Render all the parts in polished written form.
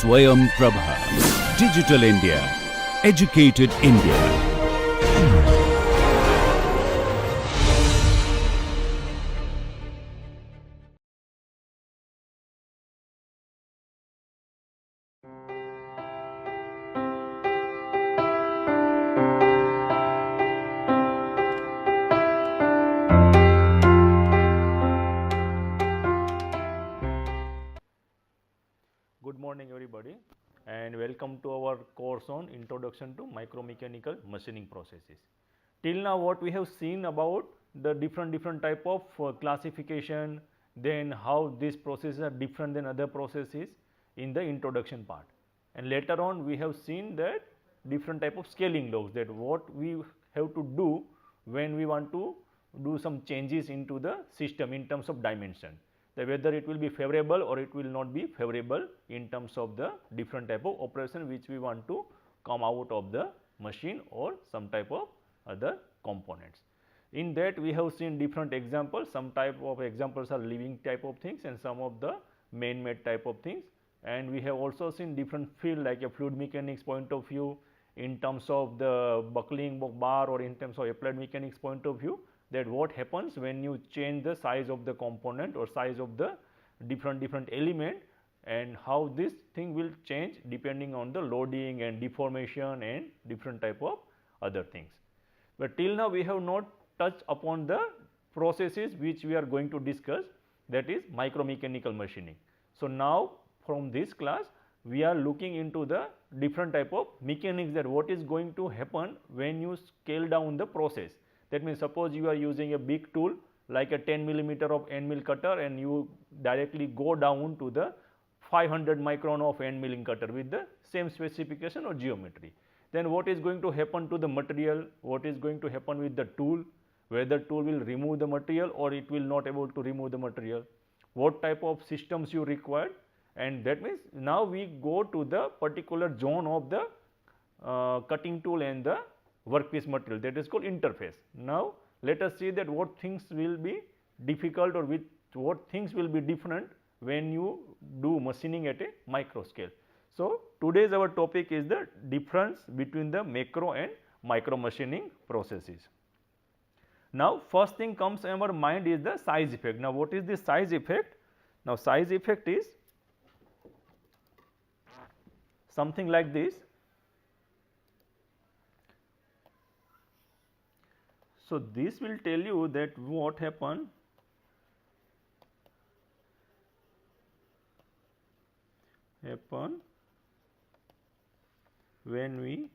Swayam Prabha. Digital India. Educated India. Good morning everybody and welcome to our course on Introduction to Micromechanical Machining Processes. Till now what we have seen about the different type of classification, then how these processes are different than other processes in the introduction part, and later on we have seen that different type of scaling laws, that what we have to do when we want to do some changes into the system in terms of dimension, that whether it will be favorable or it will not be favorable in terms of the different type of operation which we want to come out of the machine or some type of other components. In that we have seen different examples, some type of examples are living type of things and some of the man-made type of things, and we have also seen different field like a fluid mechanics point of view, in terms of the buckling bar, or in terms of applied mechanics point of view, that what happens when you change the size of the component or size of the different element, and how this thing will change depending on the loading and deformation and different type of other things. But till now we have not touched upon the processes which we are going to discuss, that is micromechanical machining. So now from this class we are looking into the different type of mechanics, that what is going to happen when you scale down the process. That means suppose you are using a big tool like a 10 millimeter of end mill cutter and you directly go down to the 500 micron of end milling cutter with the same specification or geometry. Then what is going to happen to the material, what is going to happen with the tool, whether tool will remove the material or it will not able to remove the material, what type of systems you require, and that means now we go to the particular zone of the cutting tool and the workpiece material, that is called interface. Now let us see that what things will be difficult or with what things will be different when you do machining at a micro scale. So today's our topic is the difference between the macro and micro machining processes. Now first thing comes in our mind is the size effect. Now what is the size effect? Now size effect is something like this. So this will tell you that what happen when we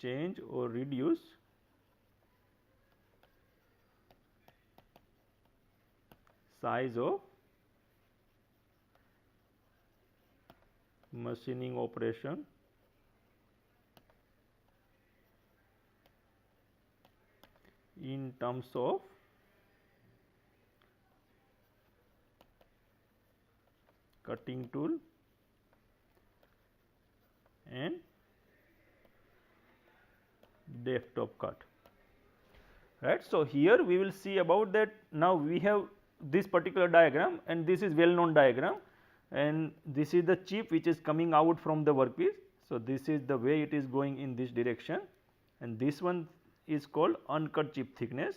change or reduce size of machining operation in terms of cutting tool and depth of cut, right. So here we will see about that. Now we have this particular diagram and this is well known diagram, and this is the chip which is coming out from the workpiece. So this is the way it is going in this direction, and this one is called uncut chip thickness.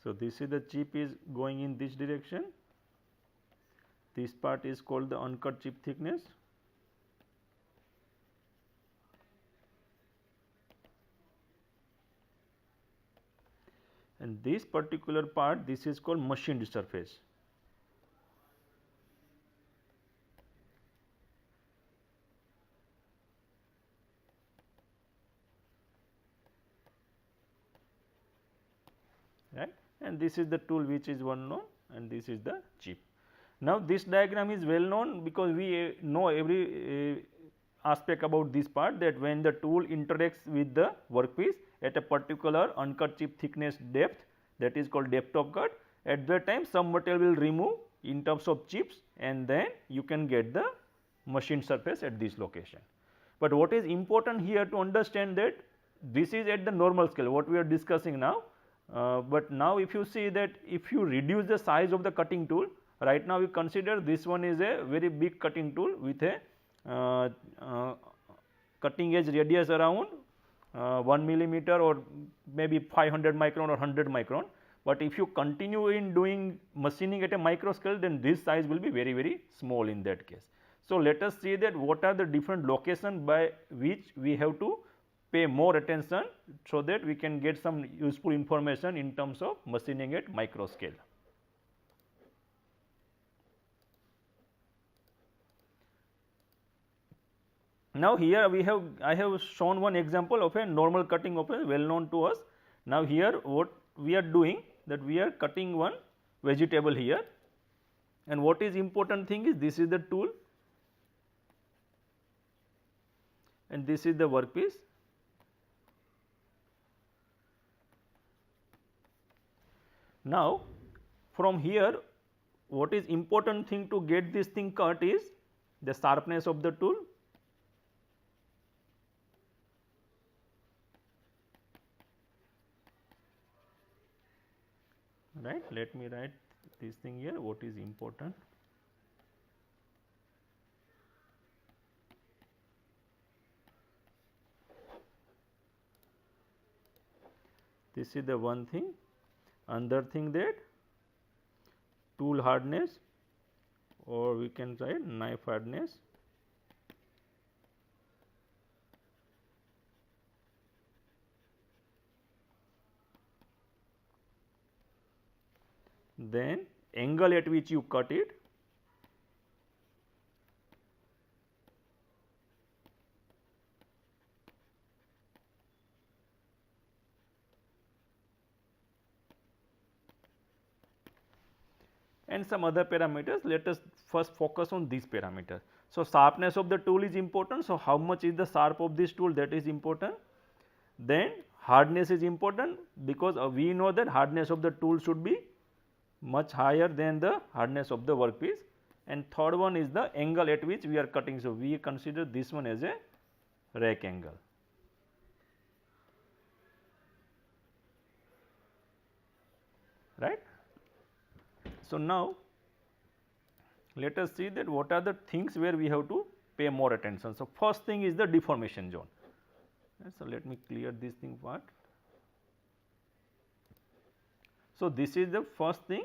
So this is the chip is going in this direction, this part is called the uncut chip thickness. And this particular part, this is called machined surface. Right, and this is the tool which is one known, and this is the chip. Now this diagram is well known because we know every aspect about this part, that when the tool interacts with the workpiece at a particular uncut chip thickness depth, that is called depth of cut, at that time some material will remove in terms of chips, and then you can get the machined surface at this location. But what is important here to understand that this is at the normal scale what we are discussing now, but now if you see that if you reduce the size of the cutting tool, right now you consider this one is a very big cutting tool with a cutting edge radius around 1 millimeter or maybe 500 micron or 100 micron. But if you continue in doing machining at a micro scale, then this size will be very small in that case. So, let us see that what are the different locations by which we have to pay more attention, so that we can get some useful information in terms of machining at micro scale. Now, here I have shown one example of a normal cutting operation well known to us. Now, here what we are doing, that we are cutting one vegetable here, and what is important thing is this is the tool and this is the workpiece. Now, from here what is important thing to get this thing cut is the sharpness of the tool. Right, let me write this thing here, what is important. This is the one thing. Another thing, that tool hardness, or we can write knife hardness. Then angle at which you cut it, and some other parameters. Let us first focus on these parameters. So, sharpness of the tool is important. So, how much is the sharp of this tool, that is important. Then hardness is important, because we know that hardness of the tool should be much higher than the hardness of the workpiece. And third one is the angle at which we are cutting. So, we consider this one as a rack angle. Right. So, now let us see that what are the things where we have to pay more attention. So, first thing is the deformation zone. So, let me clear this thing part. So, this is the first thing.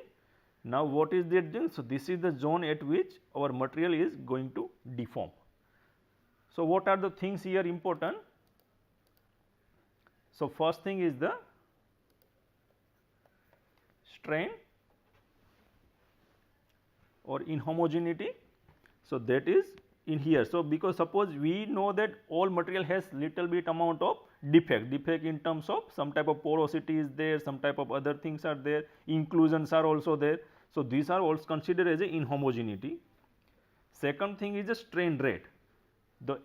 Now, what is that thing? So, this is the zone at which our material is going to deform. So, what are the things here important? So, first thing is the strain or inhomogeneity. So, that is in here. So, because suppose we know that all material has little bit amount of defect in terms of some type of porosity is there, some type of other things are there, inclusions are also there. So, these are also considered as a inhomogeneity. Second thing is the strain rate,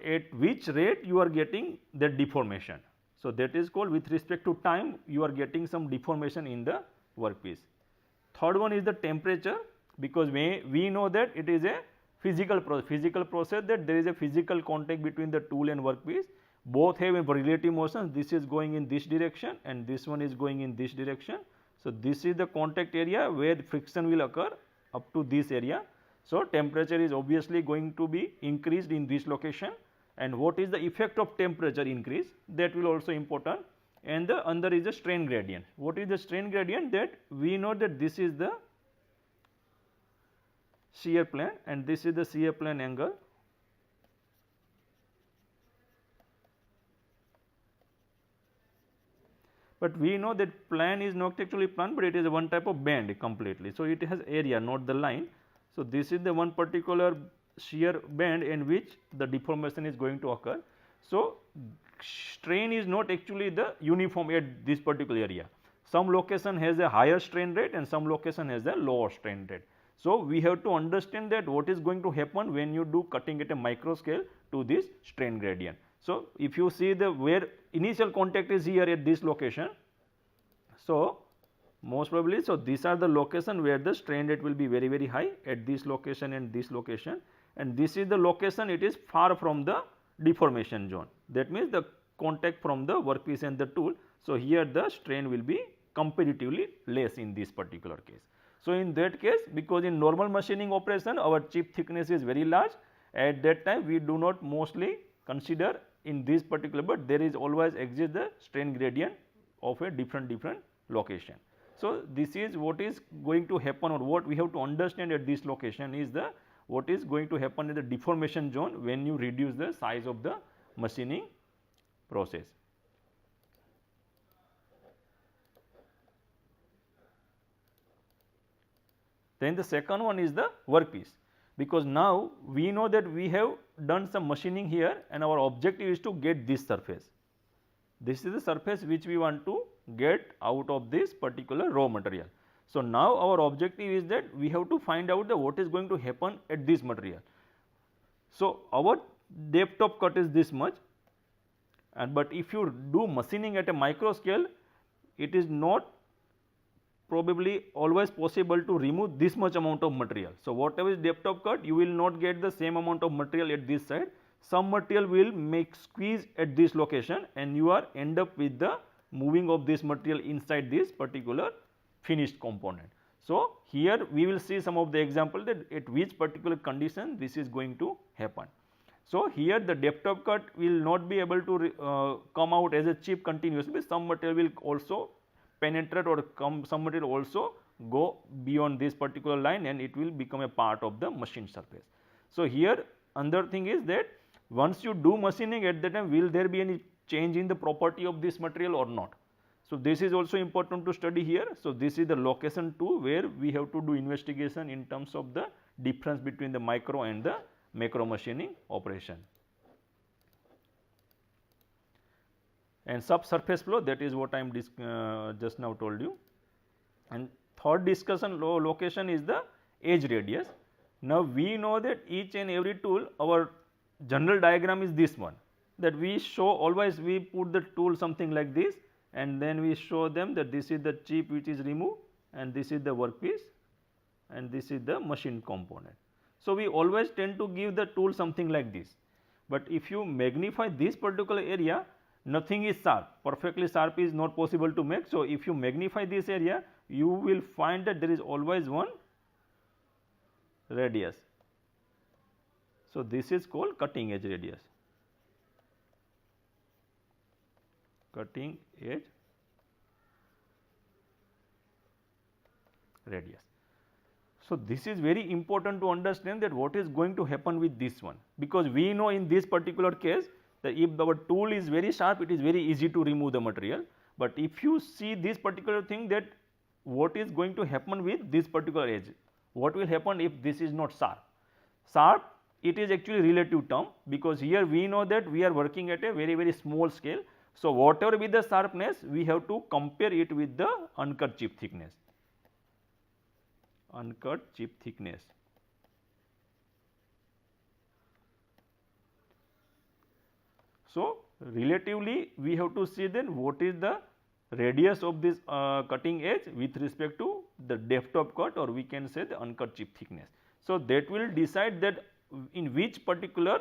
at which rate you are getting the deformation. So, that is called, with respect to time, you are getting some deformation in the workpiece. Third one is the temperature, because we know that it is a physical process, that there is a physical contact between the tool and workpiece. Both have a relative motion. This is going in this direction and this one is going in this direction. So, this is the contact area where friction will occur up to this area. So, temperature is obviously going to be increased in this location, and what is the effect of temperature increase, that will also important. And the other is the strain gradient. What is the strain gradient? That we know that this is the shear plane and this is the shear plane angle. But we know that plane is not actually plane, but it is one type of band completely. So, it has area, not the line. So, this is the one particular shear band in which the deformation is going to occur. So, strain is not actually the uniform at this particular area. Some location has a higher strain rate and some location has a lower strain rate. So, we have to understand that what is going to happen when you do cutting at a micro scale to this strain gradient. So, if you see the where initial contact is here at this location. So, most probably, so these are the location where the strain rate will be very high at this location and this location, and this is the location it is far from the deformation zone. That means, the contact from the workpiece and the tool. So, here the strain will be comparatively less in this particular case. So, in that case, because in normal machining operation our chip thickness is very large, at that time we do not mostly consider in this particular, but there is always exist the strain gradient of a different location. So, this is what is going to happen, or what we have to understand at this location is the what is going to happen in the deformation zone when you reduce the size of the machining process. Then the second one is the workpiece, because now we know that we have done some machining here and our objective is to get this surface. This is the surface which we want to get out of this particular raw material. So, now our objective is that we have to find out the what is going to happen at this material. So, our depth of cut is this much, and but if you do machining at a micro scale, it is not probably always possible to remove this much amount of material. So, whatever is depth of cut, you will not get the same amount of material at this side. Some material will make squeeze at this location and you are end up with the moving of this material inside this particular finished component. So, here we will see some of the example that at which particular condition this is going to happen. So, here the depth of cut will not be able to come out as a chip continuously, some material will also penetrate or some material also go beyond this particular line and it will become a part of the machine surface. So, here another thing is that once you do machining, at that time will there be any change in the property of this material or not. So, this is also important to study here. So, this is the location 2 where we have to do investigation in terms of the difference between the micro and the macro machining operation. And subsurface flow, that is what I am just now told you. And third discussion location is the edge radius. Now, we know that each and every tool, our general diagram is this one, that we show always we put the tool something like this and then we show them that this is the chip which is removed and this is the workpiece and this is the machine component. So, we always tend to give the tool something like this, but if you magnify this particular area, nothing is sharp, perfectly sharp is not possible to make. So, if you magnify this area, you will find that there is always one radius. So, this is called cutting edge radius, cutting edge radius. So, this is very important to understand that what is going to happen with this one, because we know in this particular case that if our tool is very sharp, it is very easy to remove the material, but if you see this particular thing, that what is going to happen with this particular edge, what will happen if this is not sharp. Sharp, it is actually relative term, because here we know that we are working at a very small scale. So, whatever be the sharpness, we have to compare it with the uncut chip thickness, uncut chip thickness. So, relatively we have to see then what is the radius of this cutting edge with respect to the depth of cut, or we can say the uncut chip thickness. So, that will decide that in which particular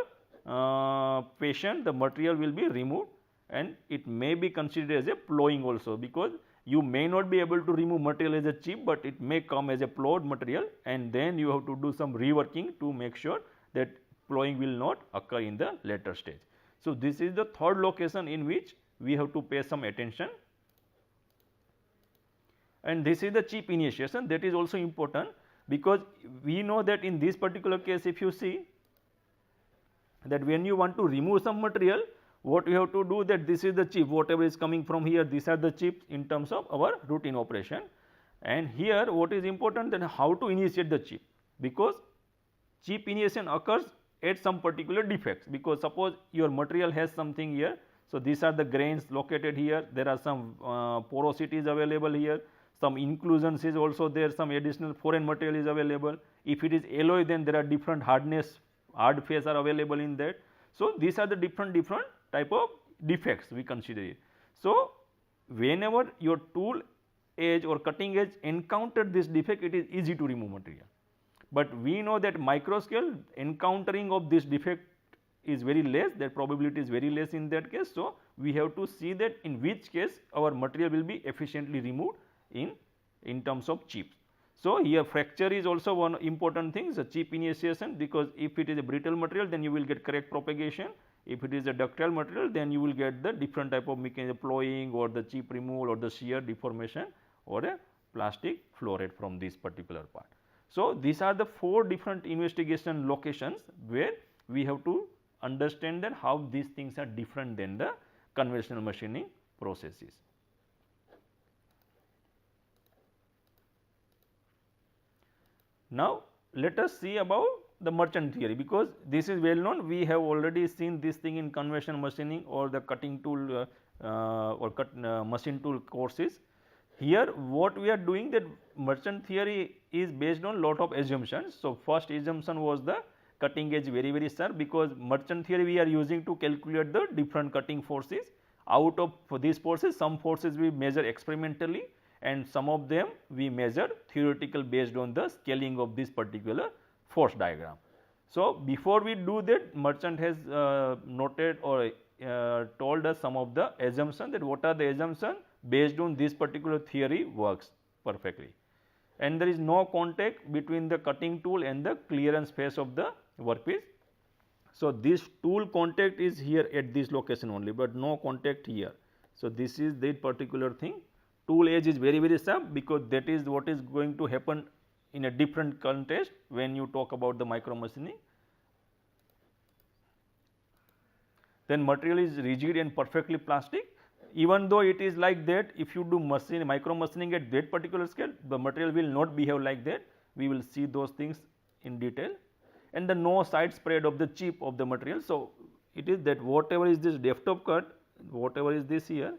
patient the material will be removed, and it may be considered as a plowing also, because you may not be able to remove material as a chip, but it may come as a plowed material and then you have to do some reworking to make sure that plowing will not occur in the later stage. So, this is the third location in which we have to pay some attention, and this is the chip initiation, that is also important, because we know that in this particular case, if you see that when you want to remove some material, what you have to do, that this is the chip, whatever is coming from here, these are the chips in terms of our routine operation. And here what is important, that how to initiate the chip, because chip initiation occurs at some particular defects, because suppose your material has something here. So, these are the grains located here, there are some porosities available here, some inclusions is also there, some additional foreign material is available. If it is alloy, then there are different hardness, hard phase are available in that. So, these are the different type of defects we consider it. So, whenever your tool edge or cutting edge encounter this defect, it is easy to remove material. But we know that micro scale encountering of this defect is very less, that probability is very less in that case. So, we have to see that in which case our material will be efficiently removed in terms of chips. So, here fracture is also one important thing, the chip initiation, because if it is a brittle material then you will get correct propagation. If it is a ductile material then you will get the different type of mechanism, plowing or the chip removal or the shear deformation or a plastic flow rate from this particular part. So, these are the 4 different investigation locations where we have to understand that how these things are different than the conventional machining processes. Now, let us see about the merchant theory, because this is well known. We have already seen this thing in conventional machining or the cutting tool machine tool courses. Here what we are doing, that merchant theory is based on lot of assumptions. So, first assumption was the cutting edge very sharp, because merchant theory we are using to calculate the different cutting forces. Out of these forces, some forces we measure experimentally and some of them we measure theoretical based on the scaling of this particular force diagram. So, before we do that, merchant has noted or told us some of the assumptions, that what are the assumptions based on this particular theory works perfectly, and there is no contact between the cutting tool and the clearance face of the workpiece. So, this tool contact is here at this location only, but no contact here. So, this is the particular thing. Tool edge is very sharp, because that is what is going to happen in a different context when you talk about the micro machining. Then material is rigid and perfectly plastic. Even though it is like that, if you do micro machining at that particular scale, the material will not behave like that. We will see those things in detail. And the no side spread of the chip of the material. So, it is that whatever is this depth of cut, whatever is this here.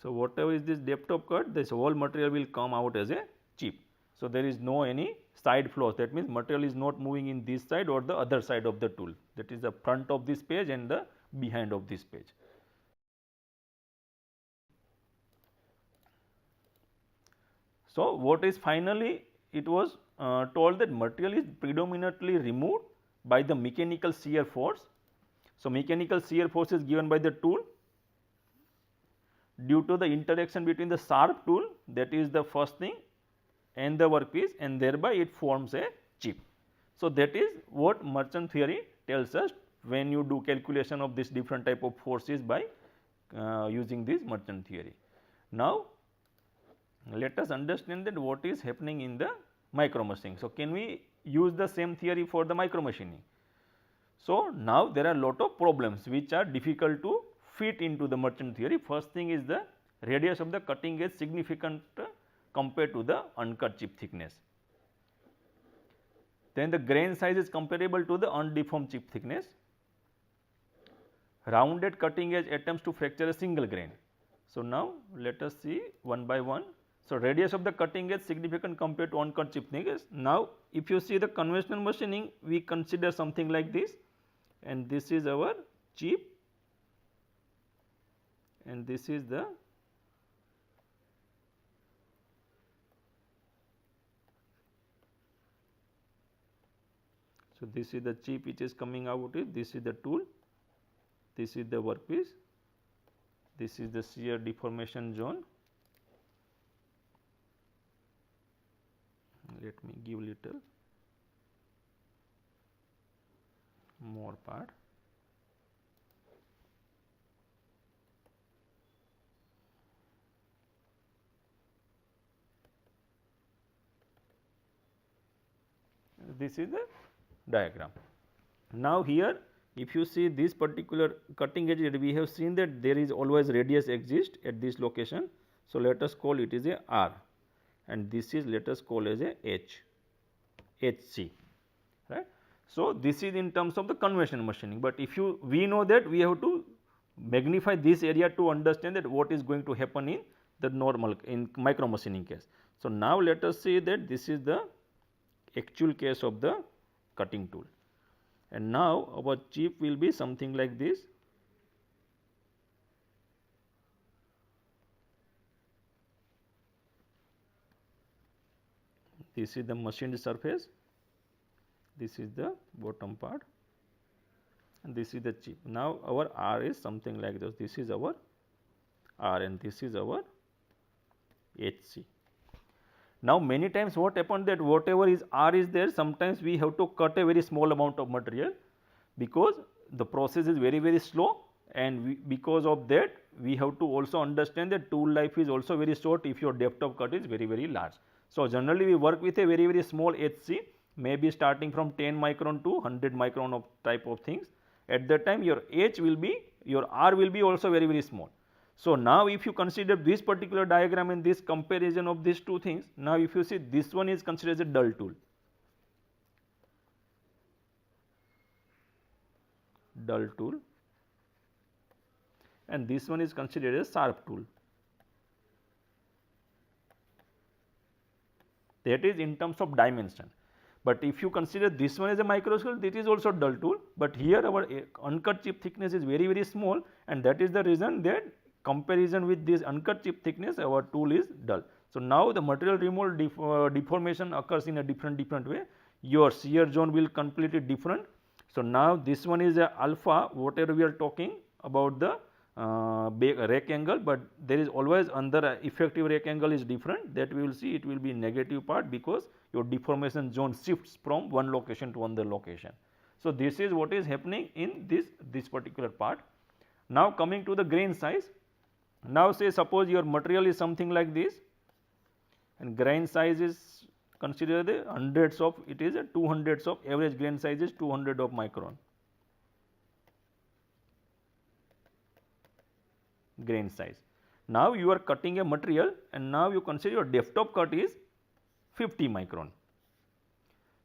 So, whatever is this depth of cut, this whole material will come out as a chip. So, there is no any side flows, that means material is not moving in this side or the other side of the tool, that is the front of this page and the behind of this page. So, what is finally it was told that material is predominantly removed by the mechanical shear force. So, mechanical shear force is given by the tool due to the interaction between the sharp tool, that is the first thing, and the workpiece, and thereby it forms a chip. So, that is what merchant theory tells us when you do calculation of this different type of forces by using this merchant theory. Now, let us understand that what is happening in the micro machining. So, can we use the same theory for the micro machining? So, now there are lot of problems which are difficult to fit into the merchant theory. First thing is the radius of the cutting edge significant compared to the uncut chip thickness. Then the grain size is comparable to the undeformed chip thickness. Rounded cutting edge attempts to fracture a single grain. So, now let us see one by one. So, radius of the cutting edge significant compared to uncut chip thickness. Now, if you see the conventional machining, we consider something like this, and this is our chip, and this is the so this is the chip which is coming out with, this is the tool, this is the workpiece, this is the shear deformation zone. Let me give little more part. This is the diagram. Now, here if you see this particular cutting edge, we have seen that there is always radius exist at this location. So, let us call it is a R, and this is let us call as a H, HC, right. So, this is in terms of the conventional machining, but if you we know that we have to magnify this area to understand that what is going to happen in the normal in micro machining case. So, now let us see that this is the actual case of the cutting tool, and now our chip will be something like this. This is the machined surface, this is the bottom part and this is the chip. Now, our R is something like this. This is our R and this is our HC. Now, many times what happened that whatever is R is there, sometimes we have to cut a very small amount of material because the process is very slow, and because of that we have to also understand that tool life is also very short if your depth of cut is very large. So, generally we work with a very small HC, maybe starting from 10 micron to 100 micron of type of things. At that time your H will be, your R will be also very small. So, now if you consider this particular diagram and this comparison of these two things, now if you see this one is considered as a dull tool, and this one is considered as sharp tool. That is in terms of dimension. But if you consider this one as a microscope, this is also dull tool, but here our uncut chip thickness is very small, and that is the reason that comparison with this uncut chip thickness our tool is dull. So, now the material removal deformation occurs in a different way, your shear zone will completely different. So, now this one is a alpha, whatever we are talking about the rake angle, but there is always another effective rake angle is different, that we will see it will be negative part because your deformation zone shifts from one location to another location. So, this is what is happening in this particular part. Now, coming to the grain size. Now, say suppose your material is something like this and grain size is consider the hundreds of, it is a 200s of, average grain size is 200 of micron grain size. Now, you are cutting a material and now you consider your depth of cut is 50 micron.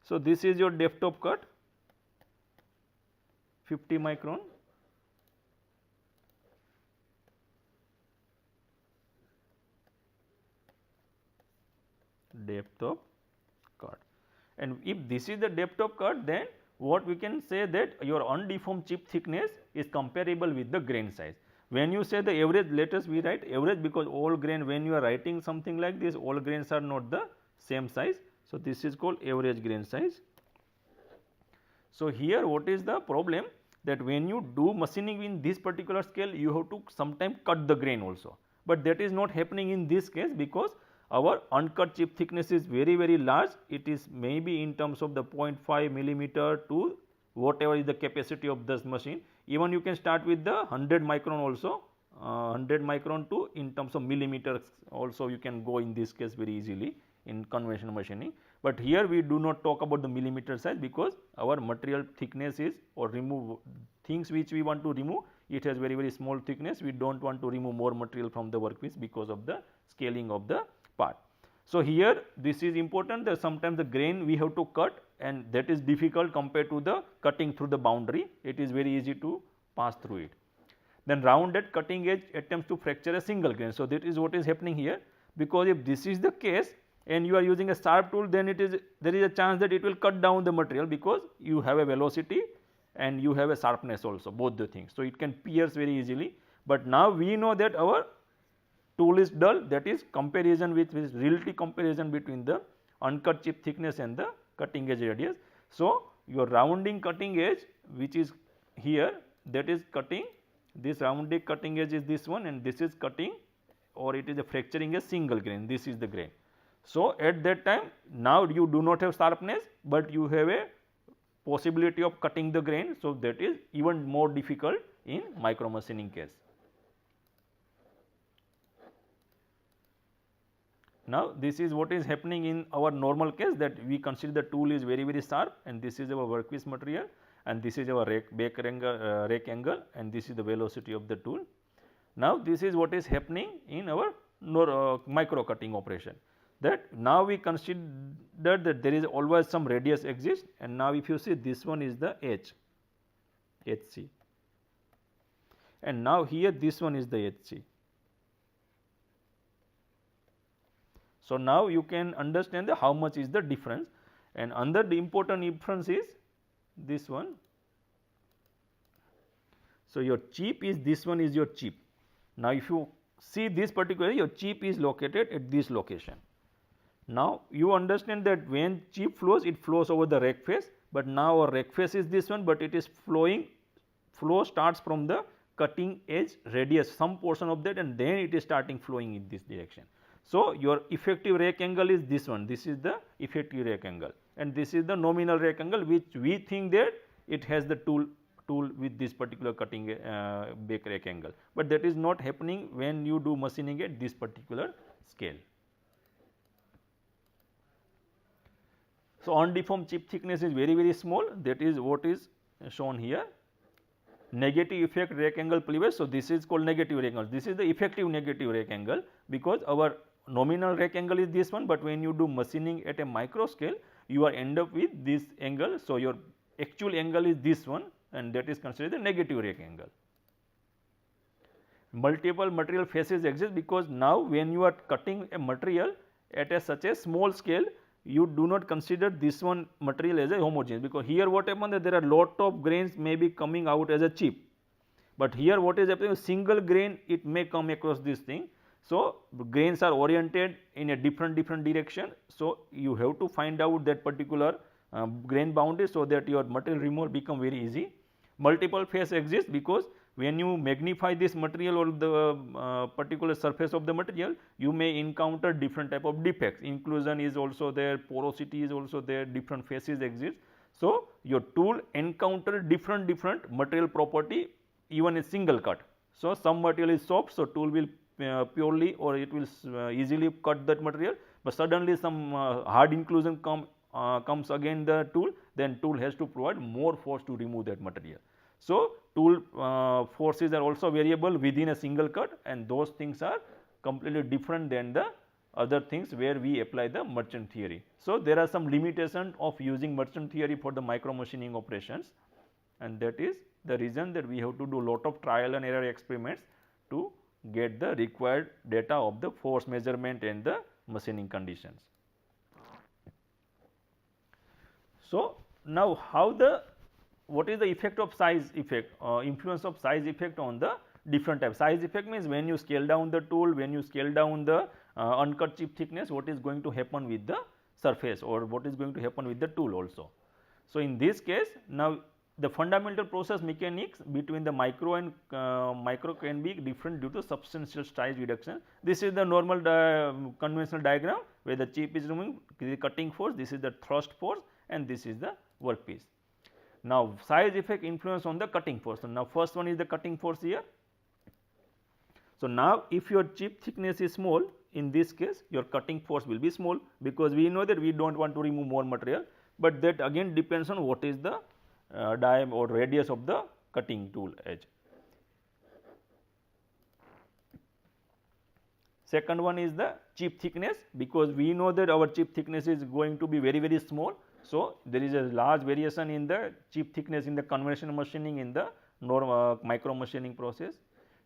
So, this is your depth of cut 50 micron. Depth of cut, and if this is the depth of cut, then what we can say that your undeformed chip thickness is comparable with the grain size. When you say the average, let us we write average because all grain, when you are writing something like this, all grains are not the same size. So, this is called average grain size. So, here what is the problem, that when you do machining in this particular scale, you have to sometimes cut the grain also, but that is not happening in this case because our uncut chip thickness is very large. It is maybe in terms of the 0.5 millimeter to whatever is the capacity of this machine. Even you can start with the 100 micron also, 100 micron to in terms of millimeters also you can go in this case very easily in conventional machining. But here we do not talk about the millimeter size because our material thickness is, or remove things which we want to remove, it has very small thickness. We do not want to remove more material from the workpiece because of the scaling of the part. So, here this is important that sometimes the grain we have to cut, and that is difficult compared to the cutting through the boundary, it is very easy to pass through it. Then rounded cutting edge attempts to fracture a single grain. So, that is what is happening here, because if this is the case and you are using a sharp tool, then it is, there is a chance that it will cut down the material because you have a velocity and you have a sharpness also, both the things. So, it can pierce very easily, but now we know that our tool is dull, that is comparison with relative comparison between the uncut chip thickness and the cutting edge radius. So, your rounding cutting edge which is here, that is cutting, this rounding cutting edge is this one, and this is cutting, or it is a fracturing a single grain, this is the grain. So, at that time now you do not have sharpness, but you have a possibility of cutting the grain. So, that is even more difficult in micro machining case. Now, this is what is happening in our normal case, that we consider the tool is very sharp, and this is our workpiece material, and this is our rake angle, and this is the velocity of the tool. Now, this is what is happening in our micro cutting operation, that now we consider that there is always some radius exists, and now if you see this one is the HC, and now here this one is the HC. So, now you can understand how much is the difference, and another the important difference is this one. So, your chip is, this one is your chip. Now, if you see this particular, your chip is located at this location. Now, you understand that when chip flows, it flows over the rake face, but now our rake face is this one, but it is flow starts from the cutting edge radius, some portion of that, and then it is starting flowing in this direction. So, your effective rake angle is this one, this is the effective rake angle, and this is the nominal rake angle, which we think that it has the tool with this particular cutting back rake angle, but that is not happening when you do machining at this particular scale. So, undeformed chip thickness is very small, that is what is shown here. Negative effect rake angle cleavage. So, this is called negative rake angle, this is the effective negative rake angle, because our nominal rake angle is this one, but when you do machining at a micro scale you are end up with this angle. So, your actual angle is this one, and that is considered the negative rake angle. Multiple material faces exist, because now when you are cutting a material at such a small scale, you do not consider this one material as a homogeneous, because here what happens that there are lot of grains may be coming out as a chip, but here what is happening, single grain it may come across this thing. So, grains are oriented in a different direction. So, you have to find out that particular grain boundary, so that your material removal become very easy. Multiple face exists, because when you magnify this material or the particular surface of the material, you may encounter different type of defects. Inclusion is also there, porosity is also there, different faces exist. So, your tool encounter different material property even in single cut. So, some material is soft, so tool will purely or it will easily cut that material, but suddenly some hard inclusion comes again the tool, then tool has to provide more force to remove that material. So, tool forces are also variable within a single cut, and those things are completely different than the other things where we apply the merchant theory. So, there are some limitations of using merchant theory for the micro machining operations, and that is the reason that we have to do lot of trial and error experiments to get the required data of the force measurement and the machining conditions. So, now what is the effect of size effect, influence of size effect on the different types. Size effect means when you scale down the tool, when you scale down the uncut chip thickness, what is going to happen with the surface or what is going to happen with the tool also. So, in this case now the fundamental process mechanics between the micro and micro can be different due to substantial size reduction. This is the normal conventional diagram where the chip is removing, the cutting force, this is the thrust force, and this is the workpiece. Now, size effect influence on the cutting force. So, now first one is the cutting force here. So, now if your chip thickness is small, in this case your cutting force will be small, because we know that we do not want to remove more material, but that again depends on what is the diameter or radius of the cutting tool edge. Second one is the chip thickness, because we know that our chip thickness is going to be very small. So, there is a large variation in the chip thickness in the conventional machining in the micro machining process.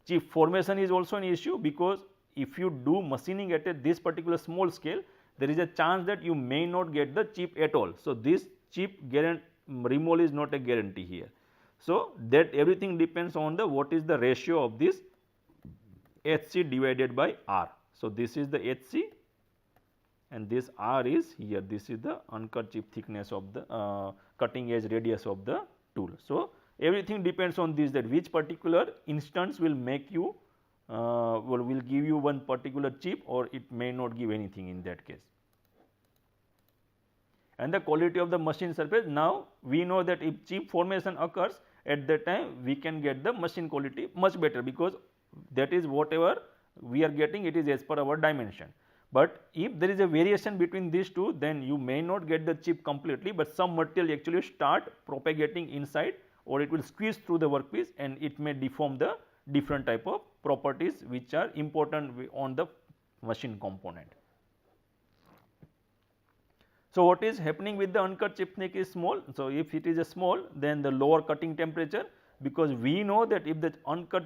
Chip formation is also an issue, because if you do machining at this particular small scale, there is a chance that you may not get the chip at all. So, this chip removal is not a guarantee here. So, that everything depends on the what is the ratio of this HC divided by R. So, this is the HC and this R is here, this is the uncut chip thickness of the cutting edge radius of the tool. So, everything depends on this, that which particular instance will make you will give you one particular chip, or it may not give anything in that case. And the quality of the machine surface, now we know that if chip formation occurs, at that time we can get the machine quality much better, because that is whatever we are getting, it is as per our dimension. But if there is a variation between these two, then you may not get the chip completely, but some material actually start propagating inside, or it will squeeze through the workpiece and it may deform the different type of properties which are important on the machine component. So, what is happening with the uncut chip thickness is small. So, if it is a small, then the lower cutting temperature, because we know that if the uncut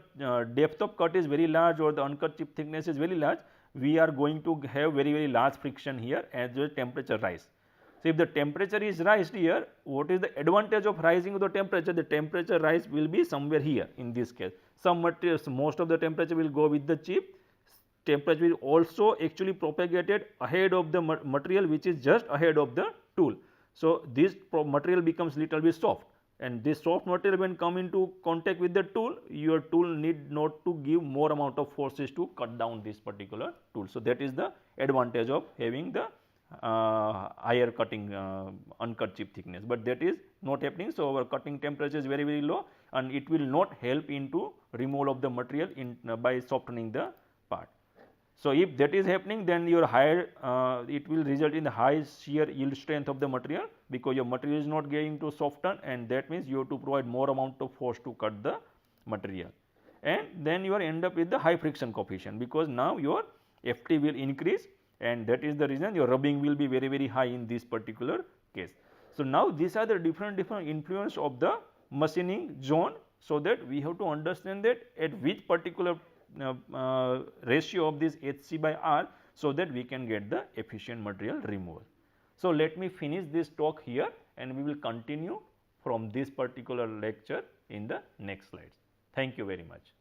depth of cut is very large or the uncut chip thickness is very large, we are going to have very large friction here as the temperature rise. So, if the temperature is raised here, what is the advantage of rising of the temperature? The temperature rise will be somewhere here in this case. Some materials, most of the temperature will go with the chip, temperature will also actually propagated ahead of the material which is just ahead of the tool. So, this material becomes little bit soft, and this soft material when come into contact with the tool, your tool need not to give more amount of forces to cut down this particular tool. So, that is the advantage of having the higher cutting uncut chip thickness, but that is not happening. So, our cutting temperature is very very low, and it will not help into removal of the material in by softening the part. So, if that is happening, then your higher it will result in the high shear yield strength of the material, because your material is not getting to soften, and that means you have to provide more amount of force to cut the material, and then you are end up with the high friction coefficient, because now your FT will increase, and that is the reason your rubbing will be very very high in this particular case. So, now these are the different influence of the machining zone, so that we have to understand that at which particular ratio of this HC by R, so that we can get the efficient material removal. So, let me finish this talk here, and we will continue from this particular lecture in the next slides. Thank you very much.